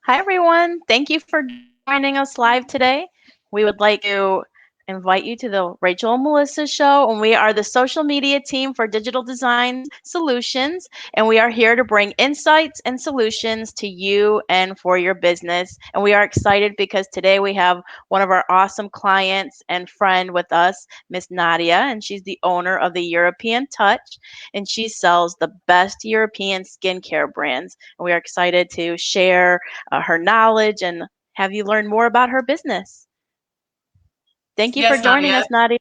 Hi, everyone. Thank you for joining us live today. We would like to invite you to the Rachel and Melissa show, and we are the social media team for Digital Design Solutions, and we are here to bring insights and solutions to you and for your business. And we are excited because today we have one of our awesome clients and friend with us, Miss Nadia, and she's the owner of the European Touch, and she sells the best European skincare brands. And we are excited to share her knowledge and have you learn more about her business. Thank you for Yes, joining Nadia. us, Nadia.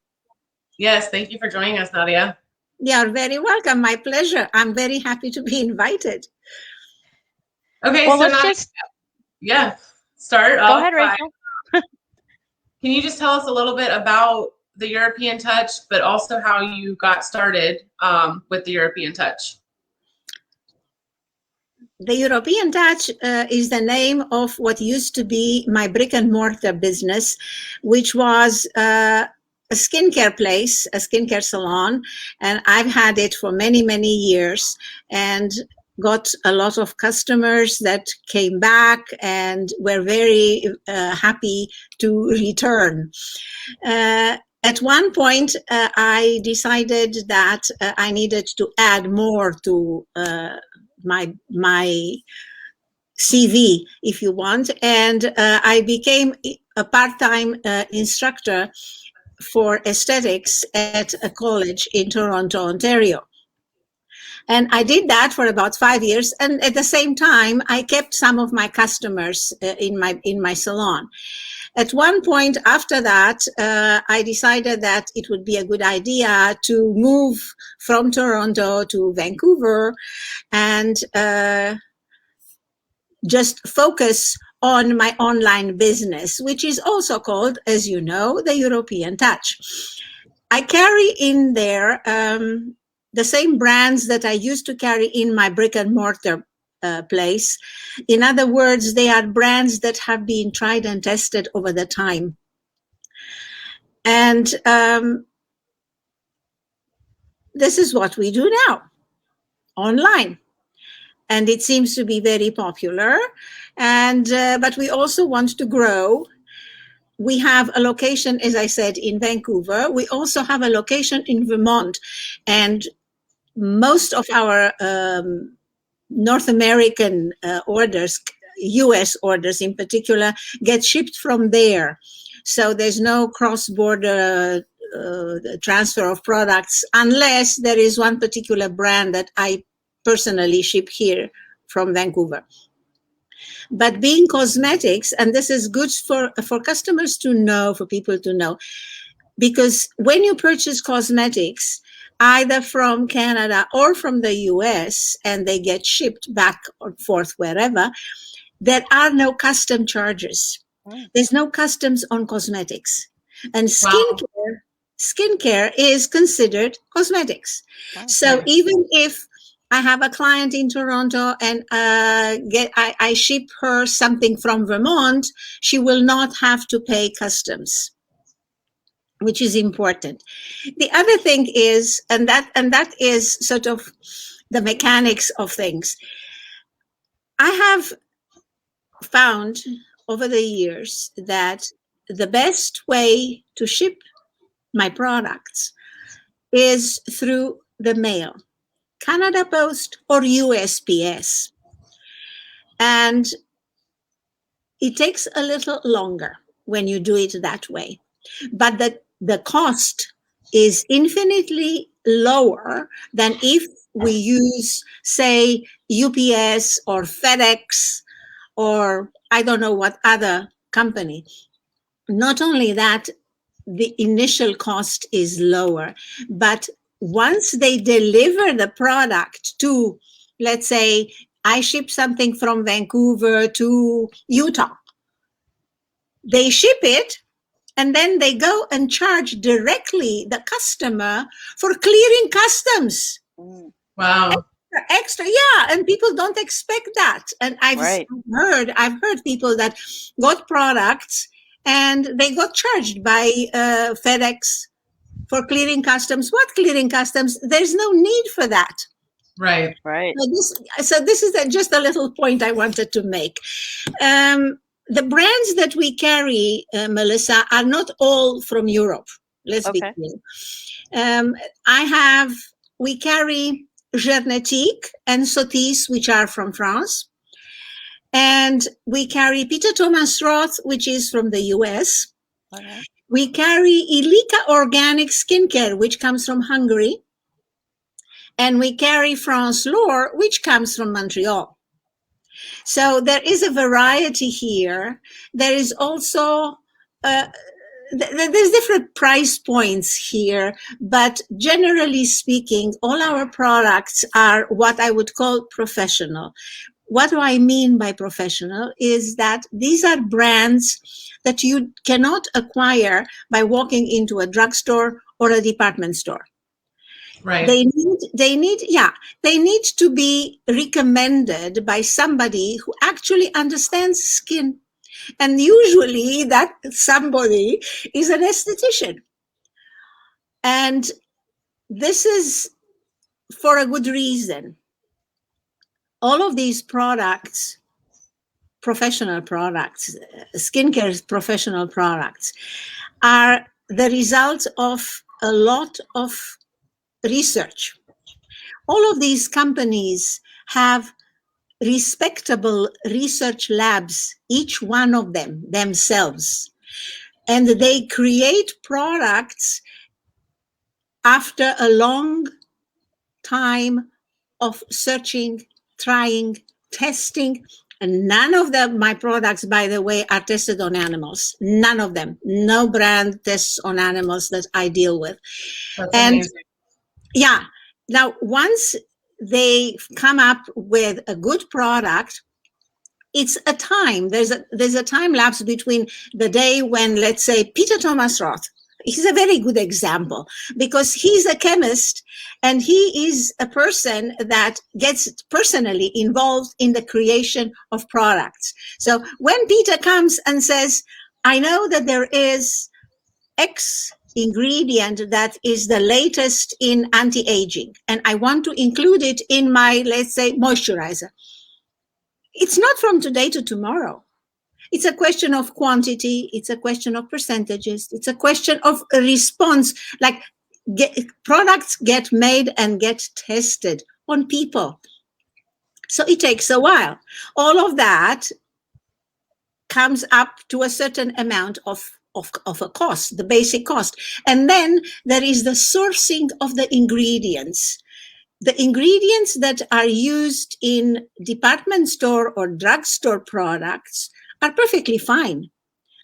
Yes, thank you for joining us, Nadia. You're very welcome. My pleasure. I'm very happy to be invited. Okay, Well, so let's Nadia, just yeah, start go ahead, off by, Rachel. can you just tell us a little bit about the European Touch, but also how you got started with the European Touch? The European Touch is the name of what used to be my brick and mortar business, which was a skincare place, a skincare salon. And I've had it for many, many years and got a lot of customers that came back and were very happy to return. At one point, I decided that I needed to add more to my CV, if you want, and I became a part-time instructor for aesthetics at a college in Toronto, Ontario. And I did that for about 5 years. And at the same time, I kept some of my customers in my salon. At one point after that, I decided that it would be a good idea to move from Toronto to Vancouver and just focus on my online business, which is also called, as you know, the European Touch. I carry in there the same brands that I used to carry in my brick and mortar place. In other words, they are brands that have been tried and tested over the time. And this is what we do now, online. And it seems to be very popular. And but we also want to grow. We have a location, as I said, in Vancouver. We also have a location in Vermont. And most of our North American orders, US orders in particular, get shipped from there. So there's no cross-border transfer of products unless there is one particular brand that I personally ship here from Vancouver. But being cosmetics, and this is good for customers to know, for people to know, because when you purchase cosmetics, either from Canada or from the US, and they get shipped back or forth wherever, there are no custom charges. There's no customs on cosmetics. And skincare is considered cosmetics. Okay. So even if I have a client in Toronto and I ship her something from Vermont, she will not have to pay customs, which is important. The other thing is, and that is sort of the mechanics of things. I have found over the years that the best way to ship my products is through the mail, Canada Post or USPS. And it takes a little longer when you do it that way. But the cost is infinitely lower than if we use, say, UPS or FedEx or I don't know what other company. Not only that, the initial cost is lower, but once they deliver the product to, let's say, I ship something from Vancouver to Utah, they ship it and then they go and charge directly the customer for clearing customs. Wow. Extra, yeah, and people don't expect that. And I've heard people that got products and they got charged by FedEx for clearing customs. What clearing customs? There's no need for that. Right. Right. So this is just a little point I wanted to make. The brands that we carry, Melissa, are not all from Europe. Let's be Okay. clear. We carry Gernetique and Sotis, which are from France. And we carry Peter Thomas Roth, which is from the US. Okay. We carry Ilika Organic Skincare, which comes from Hungary. And we carry France Lore, which comes from Montreal. So there is a variety here. There is also, there's different price points here, but generally speaking, all our products are what I would call professional. What do I mean by professional is that these are brands that you cannot acquire by walking into a drugstore or a department store. Right. They need to be recommended by somebody who actually understands skin. And usually that somebody is an esthetician. And this is for a good reason. All of these products, professional products, skincare professional products, are the result of a lot of research. All of these companies have respectable research labs, each one of them themselves. And they create products after a long time of searching, trying, testing. And none of my products, by the way, are tested on animals. None of them. No brand tests on animals that I deal with. That's and amazing. Yeah. Now, once they come up with a good product, it's a time. There's a time lapse between the day when, let's say, Peter Thomas Roth, he's a very good example because he's a chemist and he is a person that gets personally involved in the creation of products. So when Peter comes and says, I know that there is X ingredient that is the latest in anti-aging, and I want to include it in my, let's say, moisturizer. It's not from today to tomorrow. It's a question of quantity. It's a question of percentages. It's a question of a response. Like products get made and get tested on people. So it takes a while. All of that comes up to a certain amount of a cost, the basic cost. And then there is the sourcing of the ingredients. The ingredients that are used in department store or drugstore products are perfectly fine,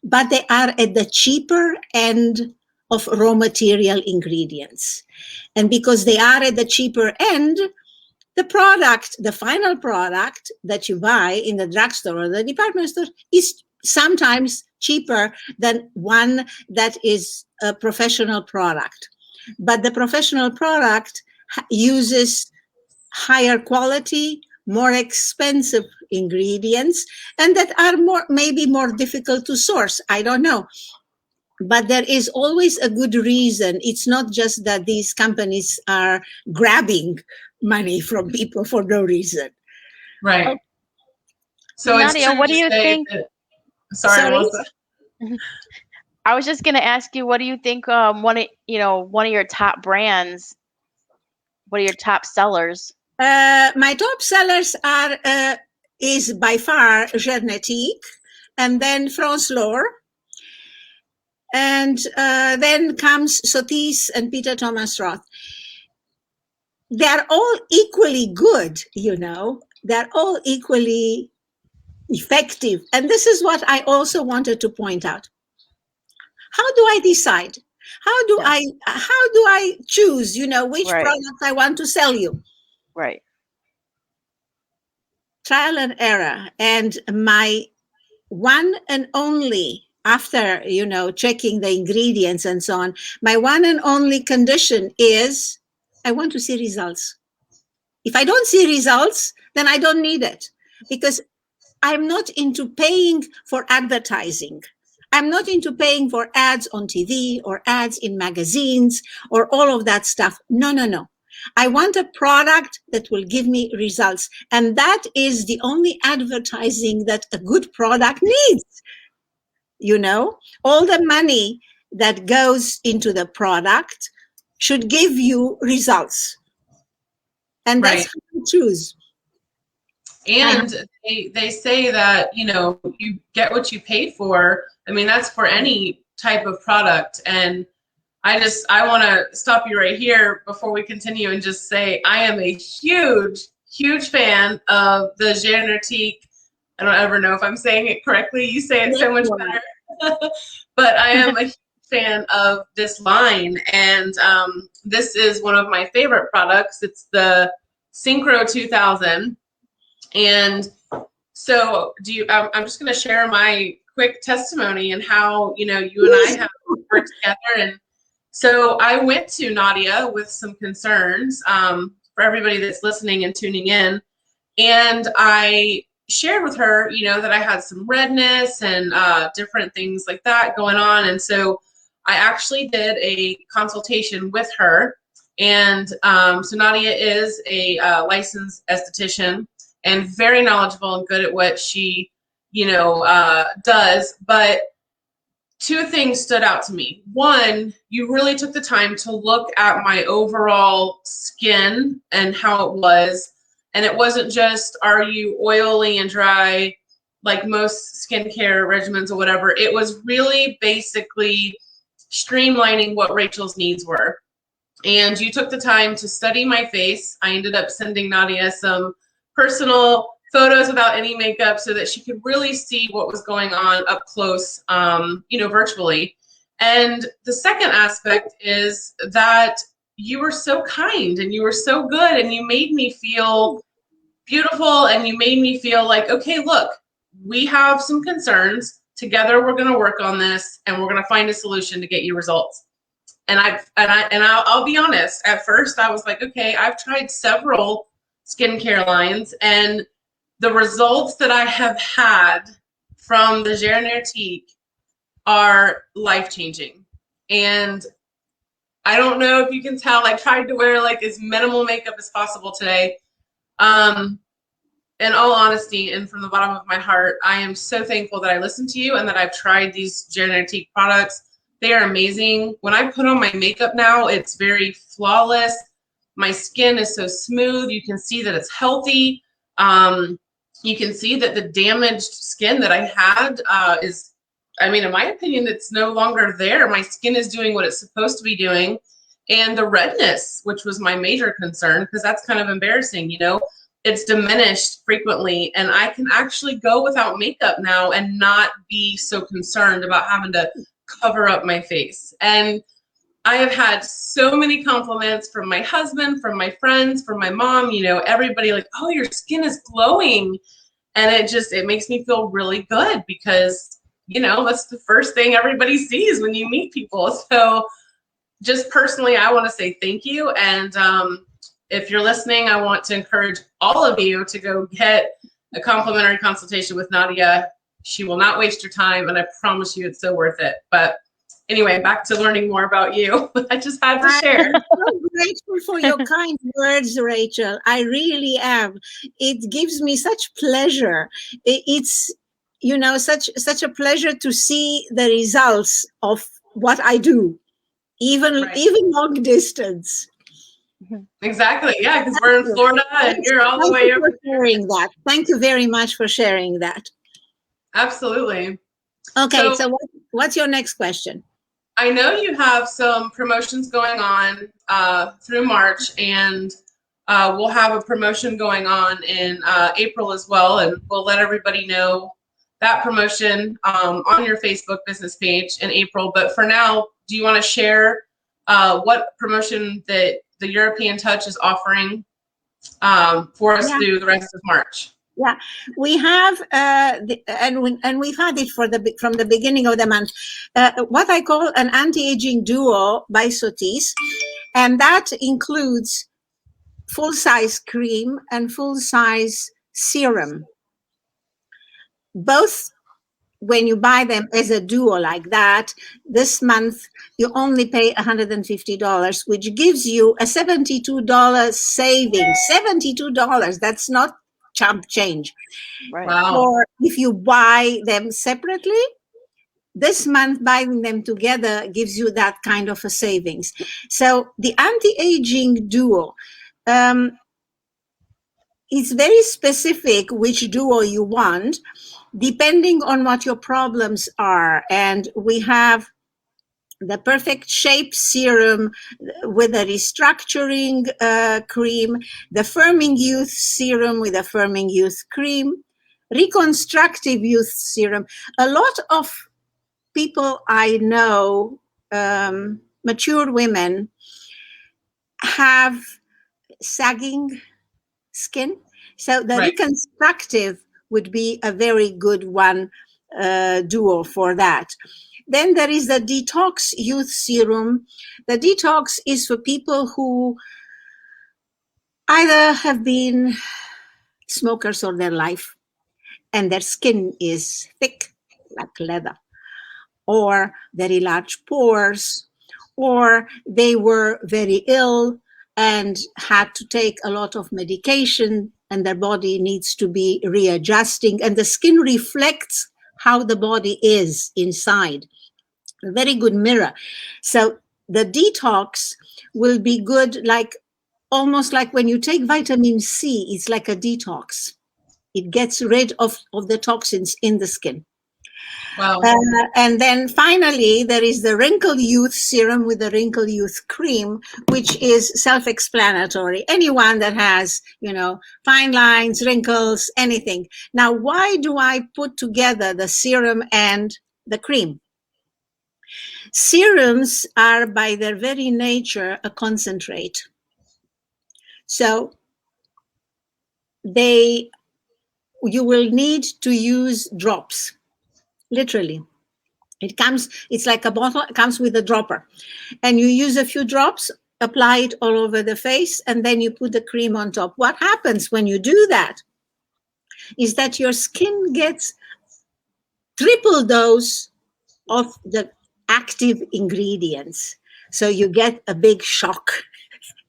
but they are at the cheaper end of raw material ingredients. And because they are at the cheaper end, the final product that you buy in the drugstore or the department store is sometimes cheaper than one that is a professional product. But the professional product uses higher quality, more expensive ingredients, and that are maybe more difficult to source. I don't know. But there is always a good reason. It's not just that these companies are grabbing money from people for no reason. Right. So Nadia, it's true what do to you say think? that, sorry, Melissa. I was just going to ask you, what do you think? One of your top brands. What are your top sellers? My top sellers is by far Gernetique, and then France Lore, and then comes Sotis and Peter Thomas Roth. They're all equally good, They're all equally effective. And this is what I also wanted to point out. How do I decide? How do I choose, which product I want to sell you? Right. Trial and error. And my one and only, after, checking the ingredients and so on, my one and only condition is I want to see results. If I don't see results, then I don't need it, because I'm not into paying for advertising. I'm not into paying for ads on TV or ads in magazines or all of that stuff. No. I want a product that will give me results. And that is the only advertising that a good product needs. You know, all the money that goes into the product should give you results. And that's Right. how I choose. And they say that, you get what you pay for. I mean, that's for any type of product. And I want to stop you right here before we continue and just say I am a huge, huge fan of the Génétique. I don't ever know if I'm saying it correctly. You say it so much better. But I am a huge fan of this line. And this is one of my favorite products. It's the Synchro 2000. And so I'm just going to share my quick testimony and how, you and I have worked together. And so I went to Nadia with some concerns for everybody that's listening and tuning in. And I shared with her, that I had some redness and different things like that going on. And so I actually did a consultation with her. And so Nadia is a licensed esthetician and very knowledgeable and good at what she, does. But two things stood out to me. One, you really took the time to look at my overall skin and how it was. And it wasn't just, are you oily and dry like most skincare regimens or whatever. It was really basically streamlining what Rachel's needs were. And you took the time to study my face. I ended up sending Nadia some personal photos without any makeup so that she could really see what was going on up close, virtually. And the second aspect is that you were so kind and you were so good and you made me feel beautiful and you made me feel like, okay, look, we have some concerns. Together, we're going to work on this and we're going to find a solution to get you results. And I'll be honest, at first I was like, okay, I've tried several skincare lines and the results that I have had from the Génétique are life-changing. And I don't know if you can tell, I tried to wear like as minimal makeup as possible today. In all honesty and from the bottom of my heart, I am so thankful that I listened to you and that I've tried these Génétique products. They are amazing. When I put on my makeup now, it's very flawless. My skin is so smooth. You can see that it's healthy. You can see that the damaged skin that I had in my opinion, it's no longer there. My skin is doing what it's supposed to be doing. And the redness, which was my major concern, because that's kind of embarrassing, it's diminished frequently. And I can actually go without makeup now and not be so concerned about having to cover up my face. And I have had so many compliments from my husband, from my friends, from my mom, everybody like, oh, your skin is glowing. And it makes me feel really good because, that's the first thing everybody sees when you meet people. So just personally, I want to say thank you. And if you're listening, I want to encourage all of you to go get a complimentary consultation with Nadia. She will not waste your time, and I promise you it's so worth it. But anyway, back to learning more about you. I just had to share. I'm so grateful for your kind words, Rachel. I really am. It gives me such pleasure. It's, such a pleasure to see the results of what I do, even long distance. Exactly. Yeah, because we're in Florida and you're all the way over there. Sharing that. Thank you very much for sharing that. Absolutely. Okay, so what's your next question? I know you have some promotions going on through March, and we'll have a promotion going on in April as well, and we'll let everybody know that promotion on your Facebook business page in April. But for now, do you want to share what promotion that the European Touch is offering for us through the rest of March? Yeah, we have, and we've had it from the beginning of the month, what I call an anti-aging duo by Sotis, and that includes full-size cream and full-size serum. Both when you buy them as a duo like that, this month you only pay $150, which gives you a $72 saving. $72, that's not chump change. Right. Wow. Or if you buy them separately, this month buying them together gives you that kind of a savings. So the anti-aging duo, it's very specific which duo you want, depending on what your problems are. And we have the Perfect Shape Serum with a restructuring cream, the Firming Youth Serum with a Firming Youth cream, Reconstructive Youth Serum. A lot of people I know, mature women, have sagging skin. So the Right. reconstructive would be a very good one, duo for that. Then there is the Detox Youth Serum. The detox is for people who either have been smokers all their life and their skin is thick like leather, or very large pores, or they were very ill and had to take a lot of medication and their body needs to be readjusting, and the skin reflects how the body is inside. A very good mirror. So the detox will be good, like almost like when you take vitamin C, it's like a detox. It gets rid of the toxins in the skin. Wow. And then finally, there is the Wrinkle Youth Serum with the Wrinkle Youth Cream, which is self-explanatory. Anyone that has, fine lines, wrinkles, anything. Now, why do I put together the serum and the cream? Serums are by their very nature a concentrate. So you will need to use drops, literally. It's like a bottle, it comes with a dropper. And you use a few drops, apply it all over the face, and then you put the cream on top. What happens when you do that is that your skin gets triple dose of the active ingredients. So you get a big shock,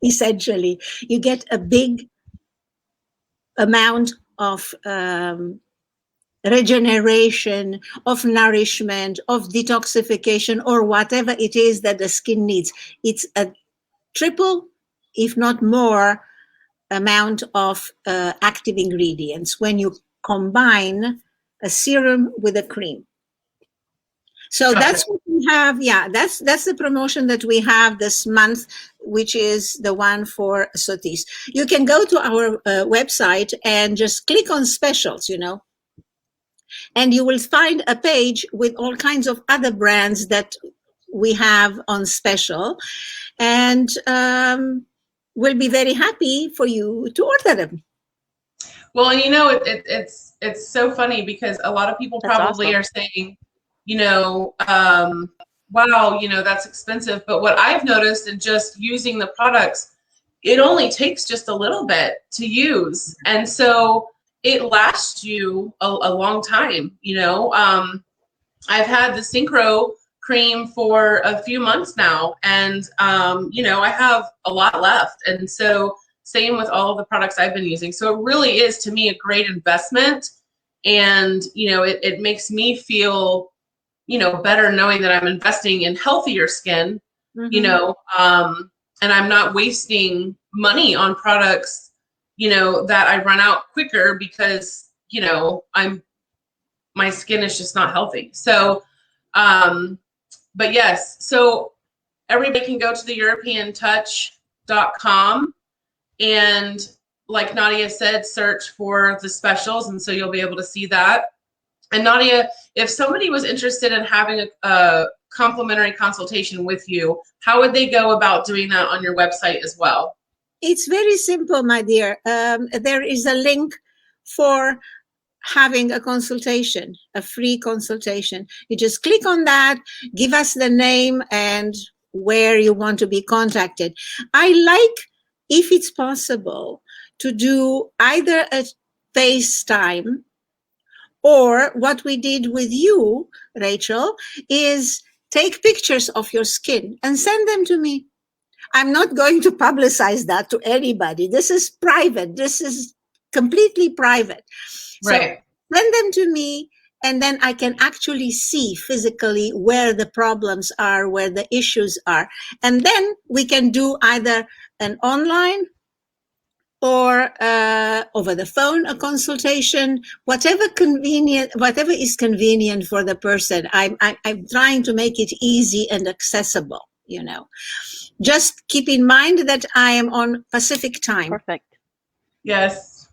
essentially. You get a big amount of regeneration, of nourishment, of detoxification, or whatever it is that the skin needs. It's a triple, if not more, amount of active ingredients when you combine a serum with a cream. So Gotcha. that's what we have. Yeah, that's the promotion that we have this month, which is the one for Sotis. You can go to our website and just click on specials, and you will find a page with all kinds of other brands that we have on special, and we'll be very happy for you to order them. Well, and it's so funny because a lot of people That's probably awesome. are saying, wow, that's expensive. But what I've noticed in just using the products, it only takes just a little bit to use. And so it lasts you a long time, I've had the Synchro cream for a few months now, and I have a lot left. And so same with all of the products I've been using. So it really is, to me, a great investment. And, it makes me feel, better knowing that I'm investing in healthier skin, and I'm not wasting money on products, that I run out quicker because, my skin is just not healthy. So, but yes, so everybody can go to the EuropeanTouch.com and, like Nadia said, search for the specials. And so you'll be able to see that. And Nadia, if somebody was interested in having a complimentary consultation with you, how would they go about doing that on your website as well? It's very simple, my dear. There is a link for having a consultation, a free consultation. You just click on that, give us the name and where you want to be contacted. I like, if it's possible, to do either a FaceTime Or what we did with you, Rachel, is take pictures of your skin and send them to me. I'm not going to publicize that to anybody. This is private. This is completely private. So Right. send them to me, and then I can actually see physically where the problems are, where the issues are. And then we can do either an online or over the phone, a consultation, whatever is convenient for the person. I'm trying to make it easy and accessible, you know. Just keep in mind that I am on Pacific time. Perfect. Yes.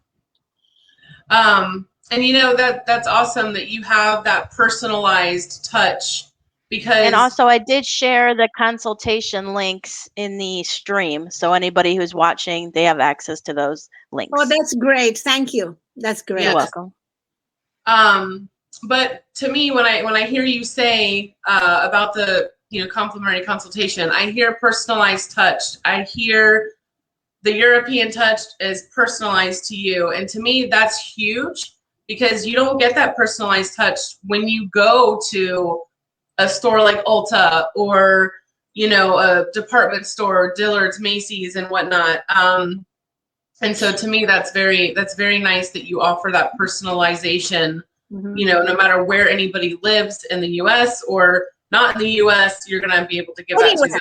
And you know, that's awesome that you have that personalized touch, because And also, I did share the consultation links in the stream. So anybody who's watching, they have access to those links. Oh, that's great. Thank you. That's great. You're welcome. But to me, when I hear you say about the complimentary consultation, I hear personalized touch. I hear the European touch is personalized to you, and to me, that's huge, because you don't get that personalized touch when you go to a store like Ulta or a department store, Dillard's, Macy's, and whatnot. And so to me, that's very nice that you offer that personalization. Mhm. No matter where anybody lives in the U.S. or not in the U.S., you're gonna be able to give that to them.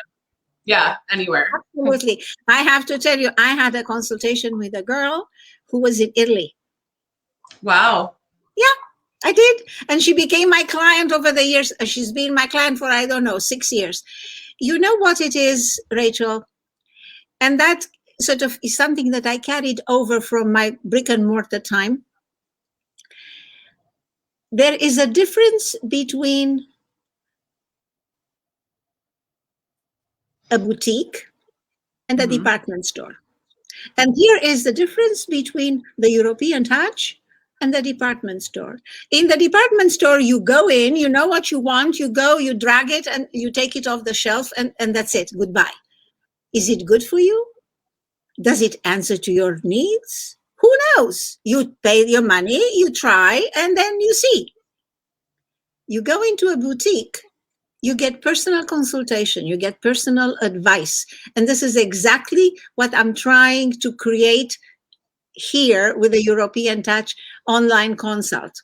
Yeah, anywhere. Absolutely. I have to tell you, I had a consultation with a girl who was in Italy. Wow. Yeah, I did. And she became my client over the years. She's been my client for, I don't know, 6 years. You know what it is, Rachel? And that sort of is something that I carried over from my brick and mortar time. There is a difference between a boutique and a Mhm. department store. And here is the difference between the European touch and the department store. In the department store, you go in, you know what you want, you go, you drag it, and you take it off the shelf, and that's it. Goodbye. Is it good for you? Does it answer to your needs? Who knows? You pay your money, you try, and then you see. You go into a boutique, you get personal consultation, you get personal advice. And this is exactly what I'm trying to create here with the European Touch online consult.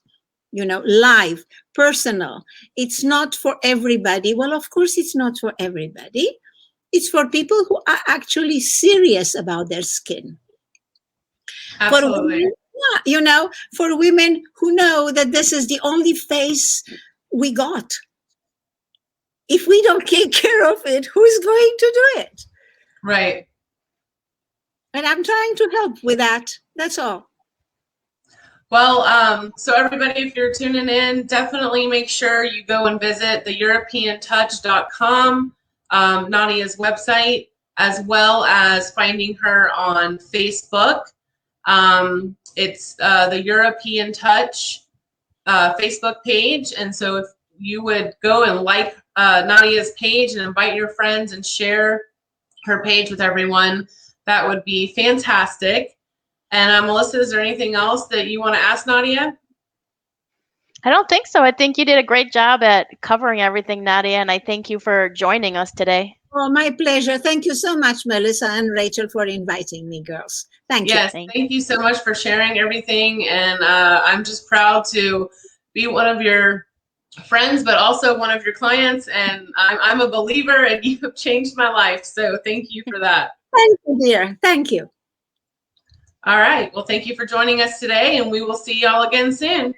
Live, personal. It's not for everybody. Well, of course, it's not for everybody. It's for people who are actually serious about their skin. Absolutely. For women, for women who know that this is the only face we got. If we don't take care of it, who's going to do it? Right. And I'm trying to help with that. That's all. Well, so everybody, if you're tuning in, definitely make sure you go and visit the EuropeanTouch.com, Nadia's website, as well as finding her on Facebook. It's the European Touch Facebook page. And so if you would go and like Nadia's page and invite your friends and share her page with everyone, that would be fantastic. And Melissa, is there anything else that you want to ask Nadia? I don't think so. I think you did a great job at covering everything, Nadia, and I thank you for joining us today. Oh, my pleasure. Thank you so much, Melissa and Rachel, for inviting me, girls. Thank you. Yes, thank you so much for sharing everything. And I'm just proud to be one of your friends, but also one of your clients. And I'm a believer, and you have changed my life. So thank you for that. Thank you, dear. Thank you. All right. Well, thank you for joining us today, and we will see y'all again soon.